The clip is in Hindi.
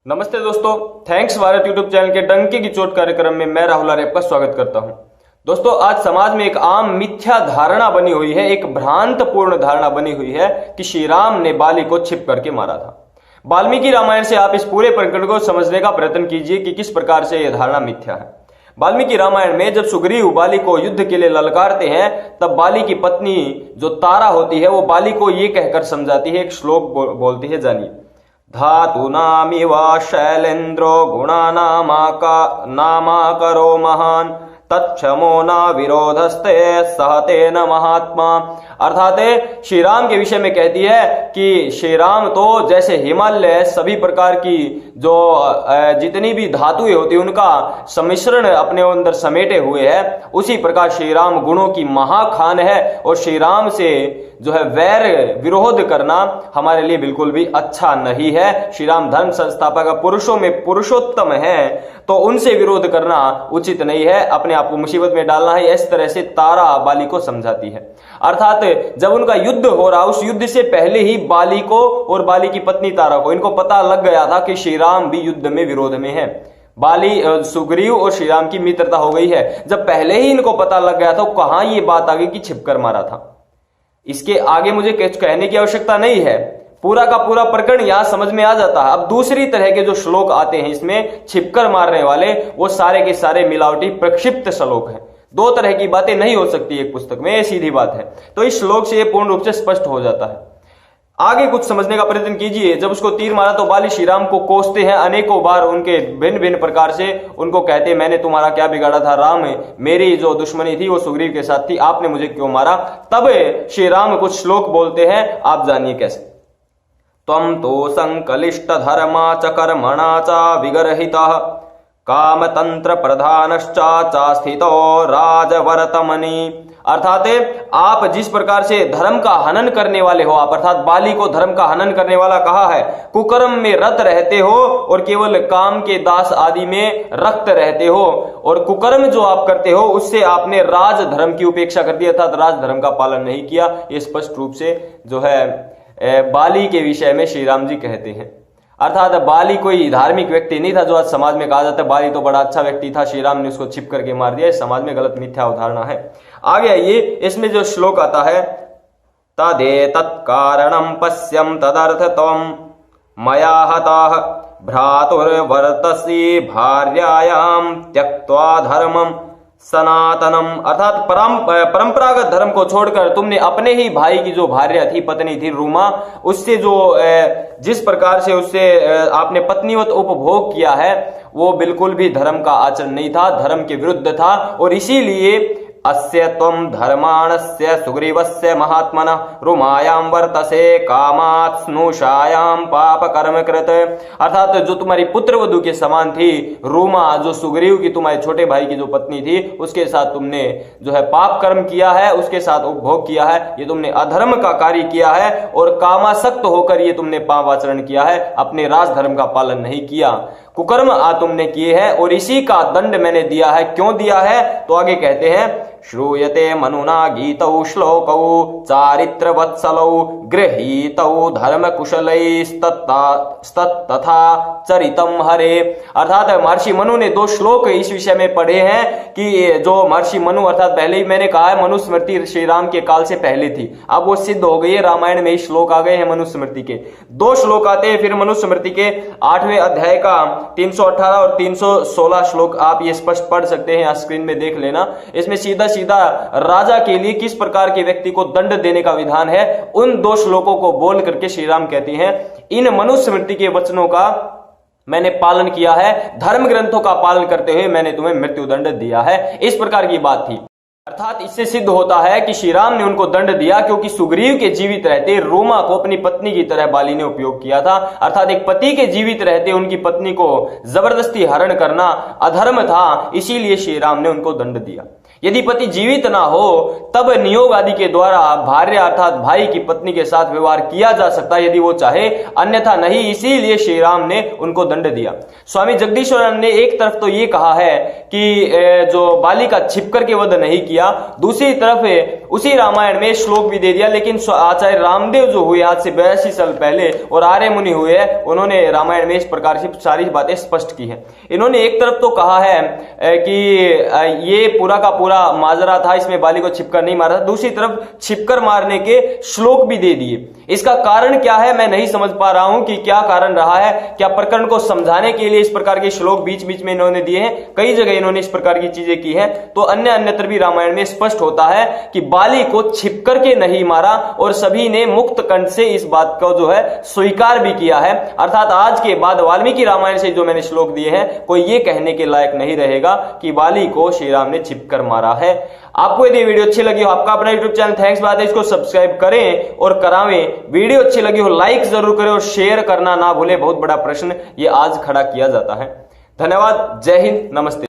नमस्ते दोस्तों, थैंक्स भारत यूट्यूब चैनल के डंके की चोट कार्यक्रम में मैं राहुल आर्य आपका स्वागत करता हूं। दोस्तों, आज समाज में एक आम मिथ्या धारणा बनी हुई है, एक भ्रांतपूर्ण धारणा बनी हुई है कि श्री राम ने बाली को छिप करके मारा था। वाल्मीकि रामायण से आप इस पूरे प्रकरण को समझने का प्रयत्न कीजिए कि किस प्रकार से यह धारणा मिथ्या है। वाल्मीकि रामायण में जब सुग्रीव बाली को युद्ध के लिए ललकारते हैं, तब बाली की पत्नी जो तारा होती है वो बाली को ये कहकर समझाती है, एक श्लोक बोलती है, जानिए। धातूनामिव शैलेन्द्रो नामाकरो महान तत्क्षमो न विरोधस्ते सहते न महात्मा। अर्थात श्री राम के विषय में कहती है कि श्री राम तो जैसे हिमालय सभी प्रकार की जो जितनी भी धातुएं होती है उनका सम्मिश्रण अपने अंदर समेटे हुए है, उसी प्रकार श्री राम गुणों की महाखान है। और श्री राम से जो है वैर विरोध करना हमारे लिए बिल्कुल भी अच्छा नहीं है। श्री राम धर्म संस्थापक पुरुषों में पुरुषोत्तम है, तो उनसे विरोध करना उचित नहीं है, अपने आप को मुसीबत में डालना है। इस तरह से तारा बाली को समझाती है। अर्थात जब उनका युद्ध हो रहा, उस युद्ध से पहले ही बाली को और बाली की पत्नी तारा को इनको पता लग गया था कि श्री राम भी युद्ध में विरोध में है। बाली सुग्रीव और श्री राम की मित्रता हो गई है। जब पहले ही इनको पता लग गया था, कहां ये बात आ गई कि छिपकर मारा था। इसके आगे मुझे कहने की आवश्यकता नहीं है, पूरा का पूरा प्रकरण यहां समझ में आ जाता है। अब दूसरी तरह के जो श्लोक आते हैं इसमें छिपकर मारने वाले, वो सारे के सारे मिलावटी प्रक्षिप्त श्लोक हैं। दो तरह की बातें नहीं हो सकती एक पुस्तक में, ये सीधी बात है। तो इस श्लोक से ये पूर्ण रूप से स्पष्ट हो जाता है। आगे कुछ समझने का प्रयत्न कीजिए। जब उसको तीर मारा तो बाली श्री राम को कोसते हैं अनेकों बार, उनके भिन्न भिन्न प्रकार से उनको कहते हैं, मैंने तुम्हारा क्या बिगाड़ा था राम, मेरी जो दुश्मनी थी वो सुग्रीव के साथ थी, आपने मुझे क्यों मारा। तब श्री राम कुछ श्लोक बोलते हैं, आप जानिए कैसे। त्वं तो संकलिष्ट धर्मा च कर्मणा च विगर्हितः काम तंत्र प्रधानश्चा स्थितो राजवर्तमनि। अर्थात आप जिस प्रकार से धर्म का हनन करने वाले हो, आप अर्थात बाली को धर्म का हनन करने वाला कहा है, कुकर्म में रत रहते हो और केवल काम के दास आदि में रक्त रहते हो, और कुकर्म जो आप करते हो उससे आपने राज धर्म की उपेक्षा कर दी, अर्थात राज धर्म का पालन नहीं किया। ये स्पष्ट रूप से जो है बाली के विषय में श्री राम जी कहते हैं। अर्थात बाली कोई धार्मिक व्यक्ति नहीं था जो आज समाज में कहा जाता है बाली तो बड़ा अच्छा व्यक्ति था, श्री राम ने उसको छिप करके मार दिया। समाज में गलत मिथ्या उदाहरण है। आगे आइए, इसमें जो श्लोक आता है, तदेतत् कारणं पश्यं तदर्थ त्वं मया हताः भ्रातुर्वर्तसि भार्यायां त्यक्त्वा धर्मं सनातनम। अर्थात परंपरागत धर्म को छोड़कर तुमने अपने ही भाई की जो भार्या थी, पत्नी थी रूमा, उससे जो जिस प्रकार से उससे आपने पत्नीवत उपभोग किया है, वो बिल्कुल भी धर्म का आचरण नहीं था, धर्म के विरुद्ध था। और इसीलिए अस्य त्वं धर्माणस्य सुग्रीवस्य महात्मनः रुमायां वर्तसे कामात् स्नुषायां पाप कर्म कृत। अर्थात जो तुम्हारी पुत्रवधू के समान थी रूमा, जो सुग्रीव की तुम्हारे छोटे भाई की जो पत्नी थी, उसके साथ तुमने जो है पाप कर्म किया है, उसके साथ उपभोग किया है, ये तुमने अधर्म का कार्य किया है और कामासक्त होकर ये तुमने पाप आचरण किया है, अपने राज धर्म का पालन नहीं किया, कुकर्म तुमने किए हैं और इसी का दंड मैंने दिया है। क्यों दिया है? तो आगे कहते हैं, श्रूयते मनुना गीतौ श्लोकौ चारित्र वत्सलौ गृहीतौ धर्म कुशलैस्तथा चरितम हरे। अर्थात महर्षि मनु ने दो श्लोक इस विषय में पढ़े हैं कि जो महर्षि मनु, अर्थात पहले ही मैंने कहा है मनुस्मृति श्री राम के काल से पहले थी, अब वो सिद्ध हो गई है, रामायण में ही श्लोक आ गए हैं मनुस्मृति के। दो श्लोक आते हैं फिर मनुस्मृति के 8वें अध्याय का 318 और 316 श्लोक, आप ये स्पष्ट पढ़ सकते हैं, स्क्रीन में देख लेना। इसमें सीधा सीधा राजा के लिए किस प्रकार के व्यक्ति को दंड देने का विधान है, उन दो श्लोकों को बोल करके श्री राम कहते हैं, इन मनुस्मृति के वचनों का मैंने पालन किया है, धर्म ग्रंथों का पालन करते हुए मैंने तुम्हें मृत्युदंड दिया है। इस प्रकार की बात थी। अर्थात इससे सिद्ध होता है कि श्री राम ने उनको दंड दिया क्योंकि सुग्रीव के जीवित रहते रूमा को अपनी पत्नी की तरह बाली ने उपयोग किया था। अर्थात एक पति के जीवित रहते उनकी पत्नी को जबरदस्ती हरण करना अधर्म था, इसीलिए श्री राम ने उनको दंड दिया। यदि पति जीवित ना हो तब नियोग आदि के द्वारा भार्या अर्थात भाई की पत्नी के साथ व्यवहार किया जा सकता है यदि वो चाहे, अन्यथा नहीं, इसीलिए श्री राम ने उनको दंड दिया। स्वामी जगदीश्वरानंद ने एक तरफ तो ये कहा है कि जो बाली का छिप करके वध नहीं किया, दिया, दूसरी तरफ उसी रामायण में श्लोक भी दे दिया। लेकिन आचार्य रामदेव जो हुए आज से 82 साल पहले और आर्य मुनि हुए, उन्होंने रामायण में इस प्रकार से सारी बातें स्पष्ट की है। इन्होंने एक तरफ तो कहा है कि ये पूरा का पूरा माजरा था, इसमें बाली को छिपकर नहीं मारा था, दूसरी तरफ छिपकर मारने के श्लोक भी दे दिए। इसका कारण क्या है मैं नहीं समझ पा रहा हूं कि क्या कारण रहा है। क्या प्रकरण को समझाने के लिए इस प्रकार के श्लोक बीच बीच में इन्होंने दिए हैं? कई जगह इन्होंने इस प्रकार की चीजें की हैं। तो अन्यत्र भी रामायण में स्पष्ट होता है कि बाली को छिप करके नहीं मारा और सभी ने मुक्त कंठ से इस बात को जो है स्वीकार भी किया है। अर्थात आज के बाद वाल्मीकि रामायण से जो मैंने श्लोक दिए हैं, कोई ये कहने के लायक नहीं रहेगा कि बाली को श्री राम ने छिपकर मारा है। आपको यदि वीडियो अच्छी लगी हो, आपका अपना यूट्यूब चैनल थैंक्स बात है, इसको सब्सक्राइब करें और करावें। वीडियो अच्छी लगी हो लाइक जरूर करें और शेयर करना ना भूलें। बहुत बड़ा प्रश्न ये आज खड़ा किया जाता है। धन्यवाद, जय हिंद, नमस्ते।